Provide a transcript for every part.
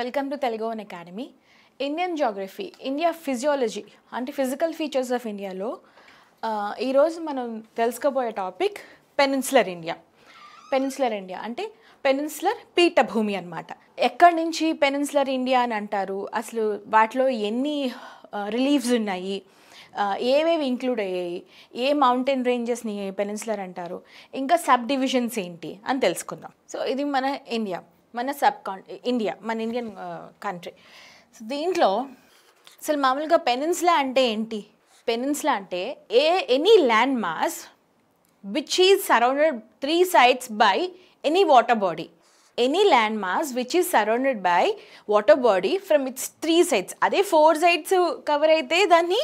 Welcome to Telugu one academy. Indian geography, India physiology అంటే physical features of ఇండియాలో ఈరోజు మనం తెలుసుకోబోయే topic peninsular India. Peninsular India అంటే పెనిన్సులర్ పీఠభూమి అన్నమాట. ఎక్కడి నుంచి పెనిన్సులర్ ఇండియా అని అంటారు, అసలు వాటిలో ఎన్ని రిలీఫ్స్ ఉన్నాయి, ఏవేవి ఇంక్లూడ్ అయ్యాయి, ఏ మౌంటైన్ రేంజెస్ని పెనిన్సులర్ అంటారు, ఇంకా సబ్ డివిజన్స్ ఏంటి అని తెలుసుకుందాం. సో ఇది మన ఇండియా, మన ఇండియా, మన ఇండియన్ కంట్రీ. సో దీంట్లో అసలు మామూలుగా పెనిన్సులా అంటే ఏంటి? పెనిన్సులా అంటే any land mass which is surrounded 3 sides by any water body. Any land mass which is surrounded by water body from it's 3 sides. అదే 4 sides కవర్ అయితే దాన్ని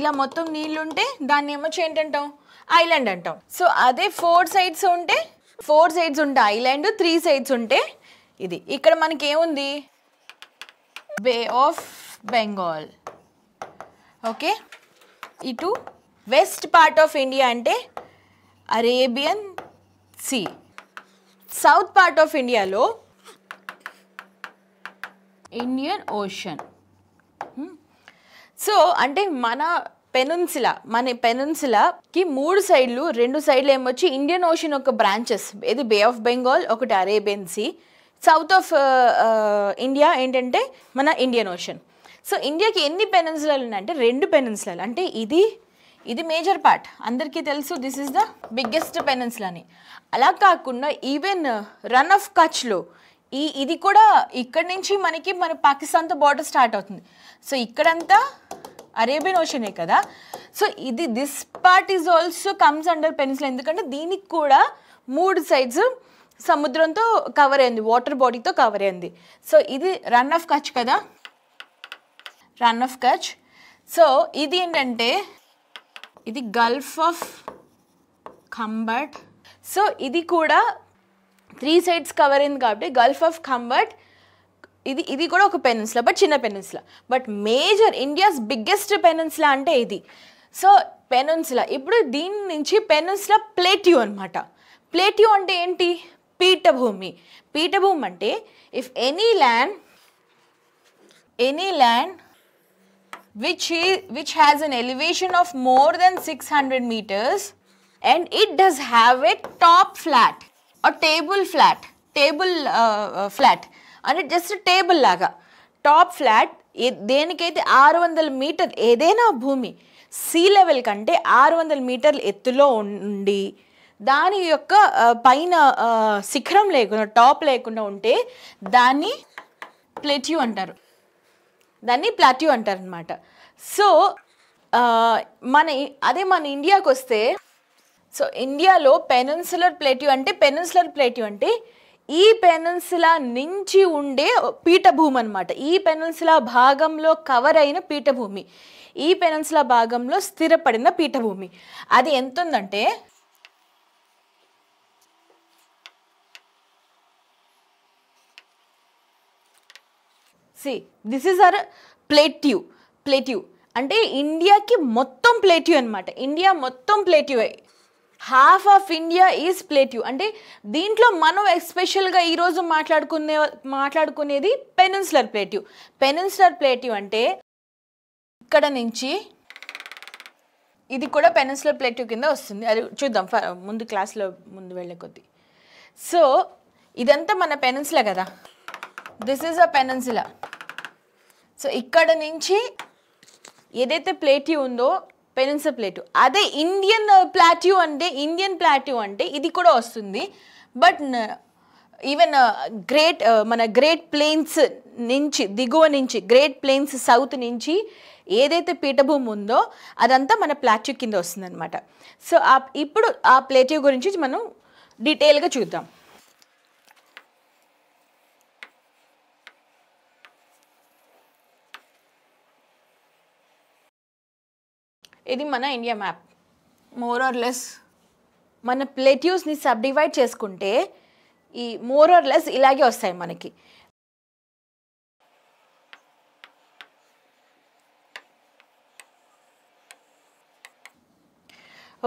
ఇలా మొత్తం నీళ్ళుంటే దాన్ని ఏమొచ్చి ఏంటంటాం? ఐలాండ్ అంటాం. సో అదే 4 sides ఉంటే 4 sides ఉంటే ఐలాండ్, 3 sides ఉంటే ఇది. ఇక్కడ మనకి ఏముంది? Bay of Bengal. ఓకే, ఇటు వెస్ట్ పార్ట్ ఆఫ్ ఇండియా అంటే Arabian Sea. South part of ఇండియాలో ఇండియన్ ఓషన్. సో అంటే మన పెనిన్సులాకి 3 సైడ్లు, 2 సైడ్లు ఏమొచ్చి ఇండియన్ ఓషన్ ఒక బ్రాంచెస్. ఇది బే ఆఫ్ బెంగాల్, ఒకటి Arabian Sea. South of India ఏంటంటే మన ఇండియన్ ఓషన్. సో ఇండియాకి ఎన్ని పెనిన్సులాలు ఉన్నాయంటే 2 పెనిన్సులాలు. అంటే ఇది మేజర్ పార్ట్, అందరికీ తెలుసు this is the biggest peninsula అని. అలా కాకుండా ఈవెన్ రన్ ఆఫ్ కచ్లో ఇది కూడా ఇక్కడ నుంచి మన పాకిస్తాన్తో బార్డర్ స్టార్ట్ అవుతుంది. సో ఇక్కడంతా అరేబియన్ ఓషనే కదా. So this part is also comes under peninsula, ఎందుకంటే దీనికి కూడా 3 sides సముద్రంతో కవర్ అయింది, వాటర్ బాడీతో కవర్ అయింది. సో ఇది రన్ ఆఫ్ కచ్ కదా, రన్ ఆఫ్ కచ్. సో ఇది ఏంటంటే ఇది గల్ఫ్ ఆఫ్ ఖంబట్. సో ఇది కూడా 3 sides కవర్ అయింది కాబట్టి గల్ఫ్ ఆఫ్ ఖంబట్. ఇది కూడా ఒక పెనిన్సులా, బట్ చిన్న peninsula. But major India's biggest peninsula అంటే ఇది. So peninsula. ఇప్పుడు దీని నుంచి పెనిన్సులా ప్లేట్యూ అనమాట. ప్లేట్యూ అంటే ఏంటి? పీఠభూమి. పీఠభూమి అంటే if any land which has an elevation of more than 600 meters and it does have a top flat or table flat అంటే జస్ట్ టేబుల్ లాగా టాప్ ఫ్లాట్. దేనికైతే 600 మీటర్ ఏదైనా భూమి సీ లెవెల్ కంటే 600 మీటర్ల ఎత్తులో ఉండి దాని యొక్క పైన శిఖరం లేకుండా, టాప్ లేకుండా ఉంటే దాన్ని ప్లేట్యూ అంటారు, అనమాట. సో మన ఇండియాకి వస్తే, సో ఇండియాలో పెనిన్సులర్ ప్లేట్యూ అంటే ఈ పెనిన్సులా నుంచి ఉండే పీఠభూమి అనమాట. ఈ పెనిన్సులా భాగంలో కవర్ అయిన పీఠభూమి, ఈ పెనిన్సులా భాగంలో స్థిరపడిన పీఠభూమి. అది ఎంత ఉందంటే దిస్ ఈజ్ అవర్ ప్లేట్యూ అంటే ఇండియాకి మొత్తం ప్లేట్యూ అనమాట. ఇండియా మొత్తం ప్లేట్యూ, హాఫ్ ఆఫ్ ఇండియా ఈజ్ ప్లేట్యూ. అంటే దీంట్లో మనం ఎస్పెషల్గా ఈరోజు మాట్లాడుకునేది పెనిన్సులర్ ప్లేట్యూ. పెనిన్సులర్ ప్లేట్యూ అంటే ఇక్కడ నుంచి ఇది కూడా పెనిన్సులర్ ప్లేట్యూ కింద వస్తుంది. అది చూద్దాం ముందు క్లాస్లో వెళ్ళే కొద్దీ. సో ఇదంతా మన పెనిన్సులా కదా, this is a peninsula. So ఇక్కడ నుంచి ఏదైతే ప్లేట్యూ ఉందో పెనిన్సులర్ ప్లేట్యూ, అదే ఇండియన్ ప్లాట్యూ అంటే ఇది కూడా వస్తుంది. బట్ ఈవెన్ మన గ్రేట్ ప్లెయిన్స్ నుంచి దిగువ నుంచి, గ్రేట్ ప్లెయిన్స్ సౌత్ నుంచి ఏదైతే పీఠభూమి ఉందో అదంతా మన ప్లాట్యూ కింద వస్తుంది అనమాట. సో ఇప్పుడు ఆ ప్లేట్యూ గురించి మనం డీటెయిల్గా చూద్దాం. ఇది మన India map. More or less మన ప్లేట్యూస్ని సబ్డివైడ్ చేసుకుంటే ఈ మోర్ ఆర్ లెస్ ఇలాగే వస్తాయి మనకి.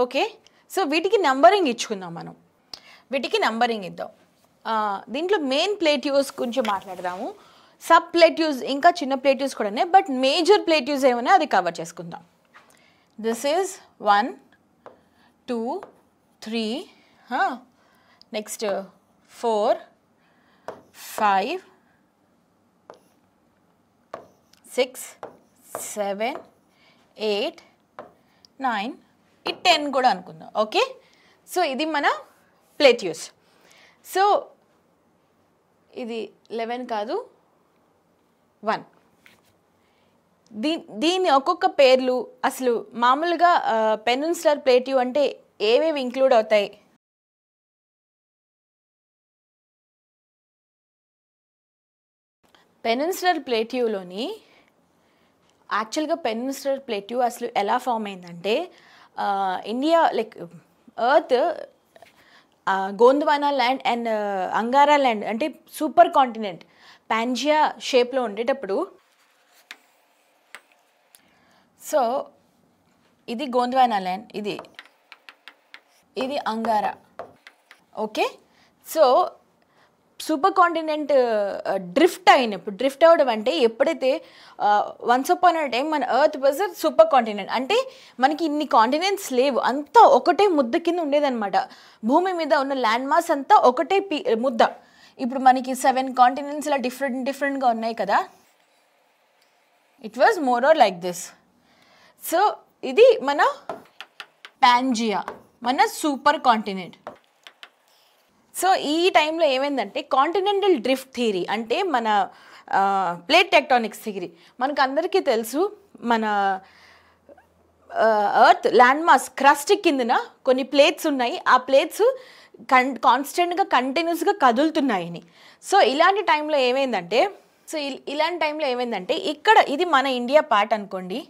ఓకే, సో వీటికి నంబరింగ్ ఇచ్చుకుందాం మనం. వీటికి నంబరింగ్ ఇద్దాం. దీంట్లో మెయిన్ ప్లేట్యూస్ గురించి మాట్లాడదాము. సబ్ ప్లేట్యూస్ ఇంకా చిన్న ప్లేట్యూస్ కూడా ఉన్నాయి, బట్ మేజర్ ప్లేట్యూస్ ఏమైనా అది కవర్ చేసుకుందాం. దిస్ ఈజ్ 1 2 3 నెక్స్ట్ 4 5 6 7 8 9 ఈ 10 కూడా అనుకుందాం. ఓకే, సో ఇది మన ప్లేట్యూస్. సో ఇది 11 కాదు 1. దీని ఒక్కొక్క పేర్లు అసలు మామూలుగా పెనిన్సులర్ ప్లేట్యూ అంటే ఏవేవి ఇంక్లూడ్ అవుతాయి? పెనిన్సులర్ ప్లేట్యూలోని యాక్చువల్గా పెనిన్సులర్ ప్లేట్యూ అసలు ఎలా ఫామ్ అయిందంటే India like earth Gondwana land and Angara land అంటే సూపర్ కాంటినెంట్ పాంజియా షేప్లో ఉండేటప్పుడు, సో ఇది గోండ్వానా ల్యాండ్, ఇది Angara. Okay, so super continent drift అయినప్పుడు, డ్రిఫ్ట్ అవ్వడం అంటే ఎప్పుడైతే వన్స్ అపాన్ అ టైం మన ఎర్త్ వాజ్ సూపర్ కాంటినెంట్, అంటే మనకి ఇన్ని కాంటినెంట్స్ లేవు, అంతా ఒకటే ముద్ద కింద ఉండేదన్నమాట. భూమి మీద ఉన్న ల్యాండ్ మాస్ అంతా ఒకటే ముద్ద. ఇప్పుడు మనకి 7 కాంటినెంట్స్ ఇలా డిఫరెంట్గా ఉన్నాయి కదా, it was more or like this. So ఇది మన పాంజియా, మన సూపర్ కాంటినెంట్. సో ఈ టైంలో ఏమైందంటే కాంటినెంటల్ డ్రిఫ్ట్ థియరీ అంటే మన ప్లేట్ టెక్టానిక్స్ థియరీ. మనకు అందరికీ తెలుసు మన ఎర్త్ ల్యాండ్ మాస్ క్రస్ట్ కిందన కొన్ని ప్లేట్స్ ఉన్నాయి, ఆ ప్లేట్స్ కాన్స్టెంట్గా కంటిన్యూస్గా కదులుతున్నాయని. సో ఇలాంటి టైంలో ఏమైందంటే ఇక్కడ ఇది మన ఇండియా పార్ట్ అనుకోండి,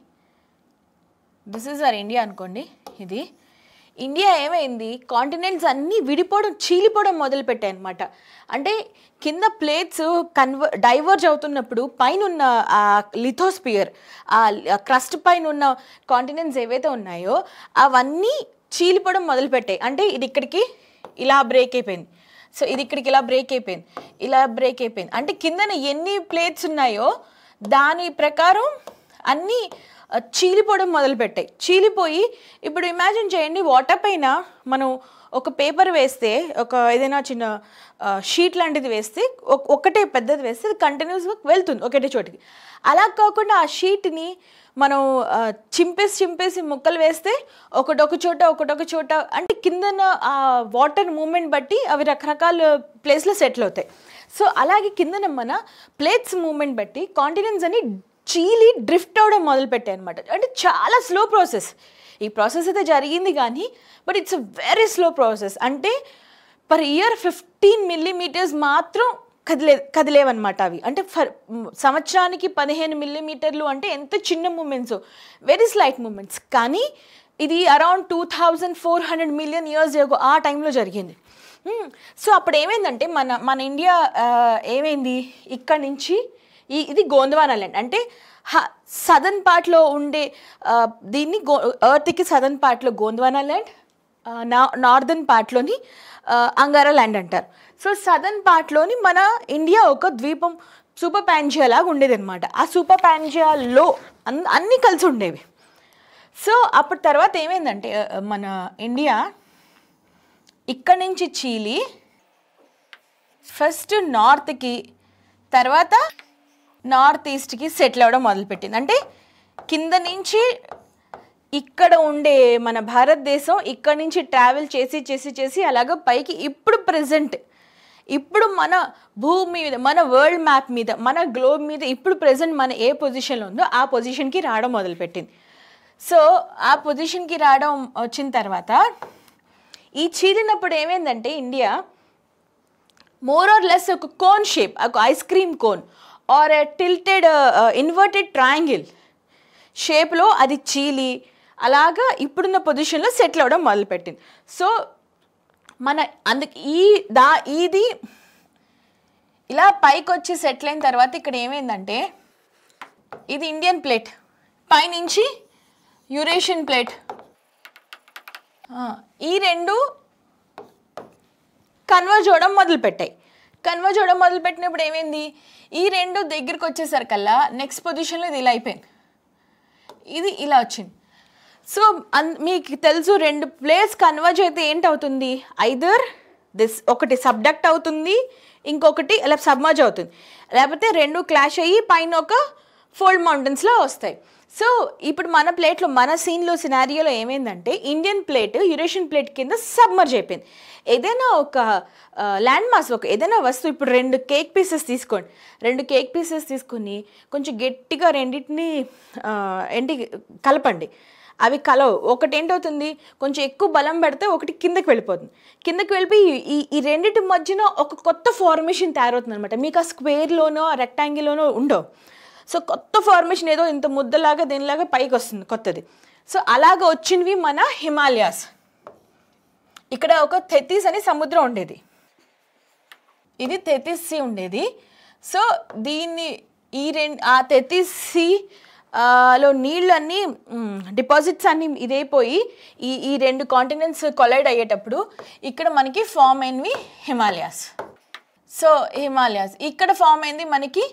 దిస్ ఈజ్ అవర్ ఇండియా అనుకోండి. ఇది ఇండియా ఏమైంది, కాంటినెంట్స్ అన్నీ విడిపోవడం, చీలిపోవడం మొదలుపెట్టాయి అనమాట. అంటే కింద ప్లేట్స్ డైవర్జ్ అవుతున్నప్పుడు పైన ఉన్న ఆ లిథోస్పియర్, ఆ క్రస్ట్ పైన ఉన్న కాంటినెంట్స్ ఏవైతే ఉన్నాయో అవన్నీ చీలిపోవడం మొదలుపెట్టాయి. అంటే ఇది ఇక్కడికి ఇలా బ్రేక్ అయిపోయింది, సో ఇది ఇక్కడికి ఇలా బ్రేక్ అయిపోయింది, అంటే కిందన ఎన్ని ప్లేట్స్ ఉన్నాయో దాని ప్రకారం అన్నీ చీలిపోవడం మొదలుపెట్టాయి. చీలిపోయి ఇప్పుడు ఇమాజిన్ చేయండి, వాటర్ పైన మనం ఒక పేపర్ వేస్తే, ఒక ఏదైనా చిన్న షీట్ లాంటిది వేస్తే, ఒకటే పెద్దది వేస్తే అది కంటిన్యూస్గా వెళ్తుంది ఒకటే చోటికి. అలా కాకుండా ఆ షీట్ని మనం చింపేసి ముక్కలు వేస్తే ఒకటొక చోట అంటే కిందన ఆ వాటర్ మూమెంట్ బట్టి అవి రకరకాల ప్లేస్లో సెటిల్ అవుతాయి. సో అలాగే కిందన మన ప్లేట్స్ మూమెంట్ బట్టి కాంటినెంట్స్ అని చీలి డ్రిఫ్ట్ అవడం మొదలుపెట్టాయి అనమాట. అంటే చాలా స్లో ప్రాసెస్. ఈ ప్రాసెస్ అయితే జరిగింది కానీ but it's a very slow process. అంటే పర్ ఇయర్ 15 millimeters మాత్రం కదిలేవన్నమాట అవి. అంటే సంవత్సరానికి 15 millimeters అంటే ఎంత చిన్న మూమెంట్స్, వెరీ స్లైట్ మూమెంట్స్. కానీ ఇది అరౌండ్ 2400 million years ago ఆ టైంలో జరిగింది. సో అప్పుడు ఏమైందంటే మన ఇండియా ఏమైంది, ఇక్కడ నుంచి ఇది గోండ్వానా ల్యాండ్ అంటే సదర్న్ పార్ట్లో ఉండే దీన్ని ఎర్త్కి సదర్న్ పార్ట్లో Gondwana land, northern పార్ట్లోని Angara land అంటారు. సో సదర్న్ పార్ట్లోని మన ఇండియా ఒక ద్వీపం, సూపర్ పాంజియా లాగా ఉండేది అనమాట. ఆ సూపర్ పాంజియాలో అన్నీ కలిసి ఉండేవి. సో అప్పుడు తర్వాత ఏమైందంటే మన ఇండియా ఇక్కడి నుంచి చీలి ఫస్ట్ నార్త్కి, తర్వాత నార్త్ ఈస్ట్కి సెటిల్ అవ్వడం మొదలుపెట్టింది. అంటే కింద నుంచి ఇక్కడ ఉండే మన భారతదేశం ఇక్కడి నుంచి ట్రావెల్ చేసి అలాగా పైకి ఇప్పుడు మన భూమి మీద, మన వరల్డ్ మ్యాప్ మీద, మన గ్లోబ్ మీద ఇప్పుడు ప్రెజెంట్ మన ఏ పొజిషన్లో ఉందో ఆ పొజిషన్కి రావడం మొదలుపెట్టింది. సో ఆ పొజిషన్కి రావడం వచ్చిన తర్వాత ఈ చీలినప్పుడు ఏమైందంటే ఇండియా మోర్ ఆర్ లెస్ ఒక కోన్ షేప్, ఒక ice cream cone or tilted inverted triangle షేప్లో అది చీలి అలాగా ఇప్పుడున్న పొజిషన్లో సెటిల్ అవ్వడం మొదలుపెట్టింది. సో మన ఇది ఇలా పైకి వచ్చి సెటిల్ అయిన తర్వాత ఇక్కడ ఏమైందంటే ఇది ఇండియన్ ప్లేట్, పైనుంచి యురేషియన్ ప్లేట్, ఈ రెండు కన్వర్జ్ అవ్వడం మొదలుపెట్టాయి. కన్వర్జ్ అవ్వడం మొదలుపెట్టినప్పుడు ఏమైంది, ఈ రెండు దగ్గరికి వచ్చేసరికల్లా నెక్స్ట్ పొజిషన్లో ఇది ఇలా అయిపోయింది, ఇది ఇలా వచ్చింది. సో మీకు తెలుసు రెండు ప్లేస్ కన్వర్జ్ అయితే ఏంటవుతుంది, ఐదర్ దిస్ ఒకటి సబ్డక్ట్ అవుతుంది, ఇంకొకటి అలా సబ్మర్జ్ అవుతుంది, లేకపోతే రెండు క్లాష్ అయ్యి పైన ఒక ఫోల్డ్ మౌంటైన్స్లో వస్తాయి. సో ఇప్పుడు మన ప్లేట్లో మన సీన్లో సినారియోలో ఏమైందంటే ఇండియన్ ప్లేట్ యురేషియన్ ప్లేట్ కింద సబ్మర్జ్ అయిపోయింది. ఏదైనా ఒక ల్యాండ్ మాస్, ఒక ఏదైనా వస్తువు, ఇప్పుడు రెండు కేక్ పీసెస్ తీసుకోండి, రెండు కేక్ పీసెస్ తీసుకుని కొంచెం గట్టిగా రెండింటిని కలపండి, అవి కలవు. ఒకటి ఏంటవుతుంది, కొంచెం ఎక్కువ బలం పెడితే ఒకటి కిందకి వెళ్ళిపోతుంది, కిందకి వెళ్ళిపోయి ఈ రెండింటి మధ్యన ఒక కొత్త ఫార్మేషన్ తయారవుతుంది అనమాట. మీకు ఆ స్క్వేర్లోనో రెక్టాంగిల్లోనో ఉండవు. సో కొత్త ఫార్మేషన్ ఏదో ఇంత ముద్దలాగా దీనిలాగా పైకి వస్తుంది కొత్తది. సో అలాగ వచ్చినవి మన హిమాలయాస్. ఇక్కడ ఒక తెతీస్ అని సముద్రం ఉండేది, ఇది తెతీస్ సీ ఉండేది. సో దీన్ని ఆ తెతీస్ సీ లో నీళ్ళన్నీ డిపాజిట్స్ అన్నీ ఇదైపోయి ఈ రెండు కాంటినెంట్స్ కొలైడ్ అయ్యేటప్పుడు ఇక్కడ మనకి ఫామ్ అయినవి హిమాలయాస్. సో హిమాలయాస్ ఇక్కడ ఫామ్ అయింది మనకి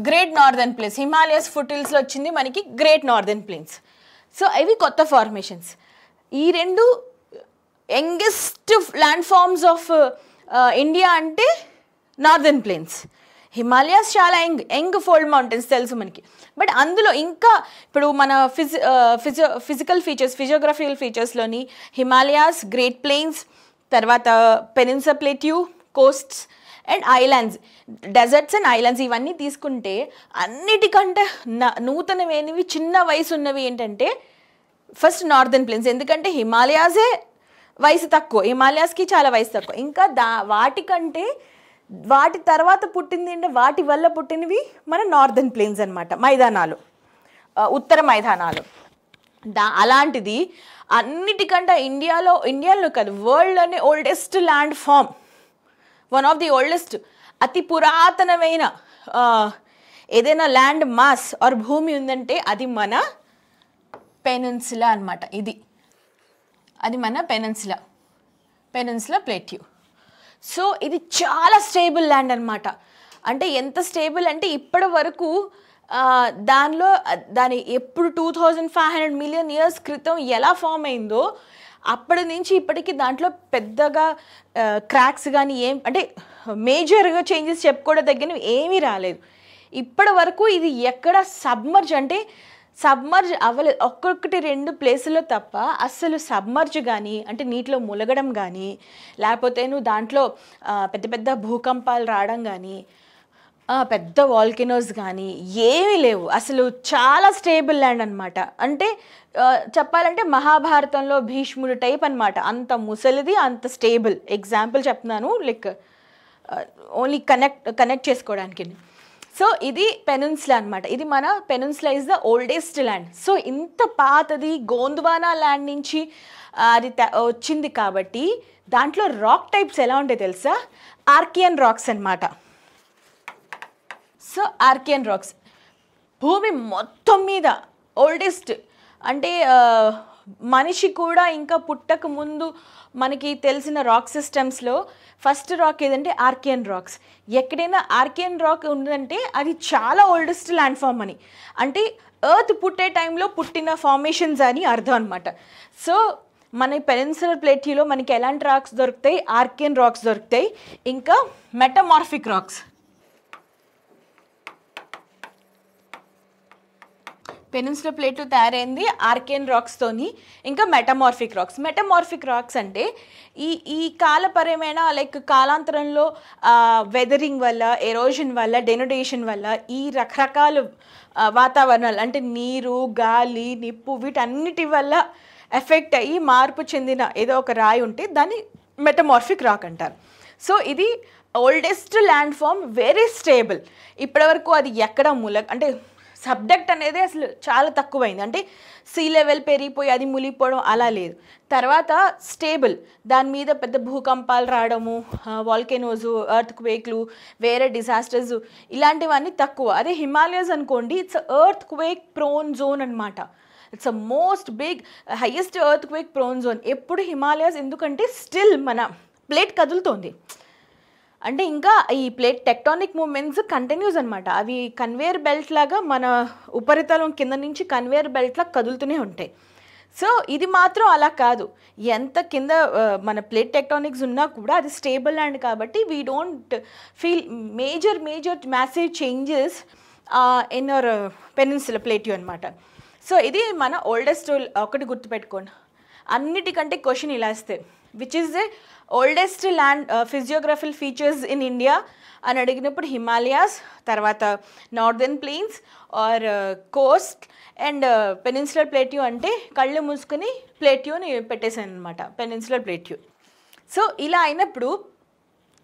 గ్రేట్ నార్దర్న్ ప్లేన్స్. హిమాలయస్ ఫుటిల్స్లో వచ్చింది మనకి గ్రేట్ నార్దర్న్ ప్లేన్స్. సో ఇవి కొత్త ఫార్మేషన్స్. ఈ రెండు youngest land forms of India అంటే నార్దర్న్ ప్లేన్స్, హిమాలయాస్ చాలా యంగ్ ఫోల్డ్ మౌంటైన్స్ తెలుసు మనకి. బట్ అందులో ఇంకా ఇప్పుడు మన ఫిజికల్ ఫీచర్స్, ఫిజియోగ్రఫికల్ ఫీచర్స్లోని హిమాలయాస్, గ్రేట్ ప్లేన్స్, తర్వాత peninsula plateau, coasts and islands, deserts and islands ఇవన్నీ తీసుకుంటే అన్నిటికంటే నూతనమైనవి చిన్న వయసు ఉన్నవి ఏంటంటే ఫస్ట్ నార్దర్న్ ప్లేన్స్. ఎందుకంటే హిమాలయాసే వయసు తక్కువ, హిమాలయాస్కి చాలా వయసు తక్కువ. ఇంకా వాటికంటే వాటి తర్వాత పుట్టింది అంటే వాటి వల్ల పుట్టినవి మన నార్దర్న్ ప్లేన్స్ అనమాట, మైదానాలు, ఉత్తర మైదానాలు. అలాంటిది అన్నిటికంటే ఇండియాలో కాదు వరల్డ్లోనే oldest land form, one of the oldest, అతి పురాతనమైన ఏదైనా ల్యాండ్ మాస్ ఆర్ భూమి ఉందంటే అది మన పెనిన్సులా అనమాట. అది మన పెనిన్సులా ప్లేట్యూ. సో ఇది చాలా స్టేబుల్ ల్యాండ్ అనమాట. అంటే ఎంత స్టేబుల్ అంటే ఇప్పటి వరకు దాని ఎప్పుడు 2500 మిలియన్ ఇయర్స్ క్రితం ఎలా ఫామ్ అయిందో అప్పటి నుంచి ఇప్పటికి దాంట్లో పెద్దగా క్రాక్స్ కానీ అంటే మేజర్గా చేంజెస్ చెప్పుకోవడం తగ్గినవి ఏమీ రాలేదు ఇప్పటి వరకు. ఇది ఎక్కడ సబ్మర్జ్ అవ్వలేదు, ఒక్కొక్కటి రెండు ప్లేసుల్లో తప్ప. అస్సలు సబ్మర్జ్ కానీ అంటే నీటిలో ములగడం కానీ, లేకపోతే దాంట్లో పెద్ద పెద్ద భూకంపాలు రావడం కానీ, పెద్ద వాల్కెనోస్ కానీ ఏమీ లేవు. అసలు చాలా స్టేబుల్ ల్యాండ్ అనమాట. అంటే చెప్పాలంటే మహాభారతంలో భీష్ముడు టైప్ అనమాట, అంత ముసలిది, అంత స్టేబుల్. ఎగ్జాంపుల్ చెప్తున్నాను, లైక్ ఓన్లీ కనెక్ట్ చేసుకోవడానికి. సో ఇది పెనిన్సులా అనమాట. ఇది మన peninsula is the oldest land. So ఇంత పాతది గోండ్వానా ల్యాండ్ నుంచి అది వచ్చింది కాబట్టి దాంట్లో రాక్ టైప్స్ ఎలా ఉంటాయి తెలుసా, ఆర్కియన్ రాక్స్ అనమాట. సో ఆర్కియన్ రాక్స్ భూమి మొత్తం మీద ఓల్డెస్ట్. అంటే మనిషి కూడా ఇంకా పుట్టక ముందు మనకి తెలిసిన రాక్ సిస్టమ్స్లో ఫస్ట్ రాక్ ఏదంటే ఆర్కియన్ రాక్స్. ఎక్కడైనా ఆర్కియన్ రాక్ ఉందంటే అది చాలా ఓల్డెస్ట్ ల్యాండ్ ఫామ్ అని, అంటే ఎర్త్ పుట్టే టైంలో పుట్టిన ఫార్మేషన్స్ అని అర్థం అనమాట. సో మన పెనిన్సులర్ ప్లేట్యూలో మనకి ఎలాంటి రాక్స్ దొరుకుతాయి, ఆర్కియన్ రాక్స్ దొరుకుతాయి, ఇంకా మెటమార్ఫిక్ రాక్స్. పెనిన్సులా ప్లేట్ తయారైంది ఆర్కియన్ రాక్స్తోని, ఇంకా మెటమార్ఫిక్ రాక్స్. మెటమార్ఫిక్ రాక్స్ అంటే ఈ కాలపరమైన లైక్ కాలాంతరంలో వెదరింగ్ వల్ల, ఎరోజన్ వల్ల, డెనోడేషన్ వల్ల ఈ రకరకాల వాతావరణాలు అంటే నీరు, గాలి, నిప్పు వీటన్నిటి వల్ల ఎఫెక్ట్ అయ్యి మార్పు చెందిన ఏదో ఒక రాయి ఉంటే దాన్ని మెటమార్ఫిక్ రాక్ అంటారు. సో ఇది oldest land form, very stable. ఇప్పటివరకు అది ఎక్కడ అంటే సబ్డక్ట్ అనేది అసలు చాలా తక్కువైంది, అంటే సీ లెవెల్ పెరిగిపోయి అది మునిగిపోవడం అలా లేదు. తర్వాత స్టేబుల్, దాని మీద పెద్ద భూకంపాలు రావడము, వాల్కెనోస్, ఎర్త్ క్వేక్లు, వేరే డిజాస్టర్స్ ఇలాంటివన్నీ తక్కువ. అదే హిమాలయస్ అనుకోండి, it's earthquake prone zone అనమాట. It's a most big highest earthquake prone zone ఎప్పుడు హిమాలయస్. ఎందుకంటే స్టిల్ మన ప్లేట్ కదులుతోంది, అంటే ఇంకా ఈ ప్లేట్ టెక్టానిక్ మూమెంట్స్ కంటిన్యూస్ అనమాట. అవి కన్వేయర్ బెల్ట్ లాగా మన ఉపరితలం కింద నుంచి కన్వేయర్ బెల్ట్ లాగా కదులుతూనే ఉంటాయి. సో ఇది మాత్రం అలా కాదు. ఎంత కింద మన ప్లేట్ టెక్టానిక్స్ ఉన్నా కూడా అది స్టేబుల్ ల్యాండ్ కాబట్టి we don't feel major massive changes in our peninsula plateau అనమాట. సో ఇది మన ఓల్డెస్ట్. ఒకటి గుర్తుపెట్టుకోండి, అన్నిటికంటే క్వశ్చన్ ఇలా ఇస్తే which is the oldest land physiographical features in India అని అడిగినప్పుడు హిమాలయాస్, తర్వాత northern plains or coast and peninsular plateau అంటే కళ్ళు మూసుకొని ప్లేట్యూని పెట్టేశాను అనమాట, పెనిన్సులర్ ప్లేట్యూ. సో ఇలా అయినప్పుడు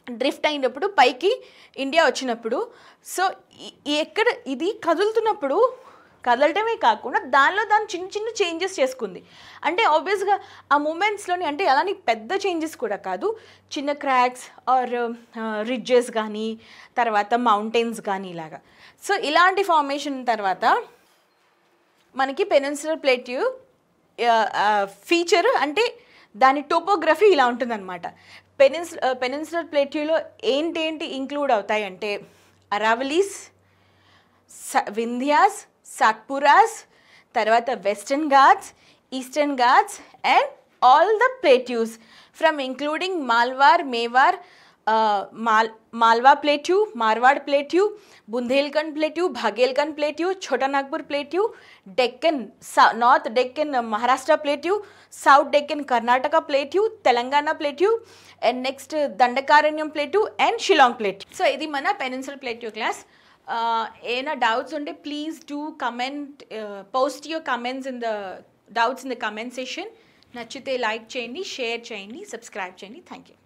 డ్రిఫ్ట్ అయినప్పుడు పైకి ఇండియా వచ్చినప్పుడు, సో ఎక్కడ ఇది కదులుతున్నప్పుడు కదలటమే కాకుండా దానిలో దాని చిన్న చేంజెస్ చేసుకుంది. అంటే ఆబ్వియస్గా ఆ మూమెంట్స్లోని అంటే అలానే పెద్ద చేంజెస్ కూడా కాదు, చిన్న క్రాక్స్ ఆర్ రిడ్జెస్ కానీ తర్వాత మౌంటైన్స్ కానీ ఇలాగా. సో ఇలాంటి ఫార్మేషన్ తర్వాత మనకి పెనిన్సులర్ ప్లేట్యూ ఫీచర్ అంటే దాని టోపోగ్రఫీ ఇలా ఉంటుందన్నమాట. పెనిన్సులర్ ప్లేట్యూలో ఏంటి ఇంక్లూడ్ అవుతాయి అంటే అరావలీస్, వింధ్యాస్, సాత్పురాస్, తర్వాత Western Ghats, Eastern Ghats and all the plateaus from including Malwar, Mewar, Malwa plateau, Marwar plateau, Bundelkhand plateau, Baghelkhand plateau, Chota Nagpur plateau, Deccan north Deccan Maharashtra plateau, south Deccan Karnataka plateau, Telangana plateau and next Dandakaranya plateau and Shillong plateau. So ఇది మన పెనిన్సులర్ ప్లేట్యూ క్లాస్. ఏమైనా డౌట్స్ ఉంటే please do comment, post your comments in the doubts in the comment session. నచ్చితే like చేయండి, share చేయండి, subscribe చేయండి. Thank you.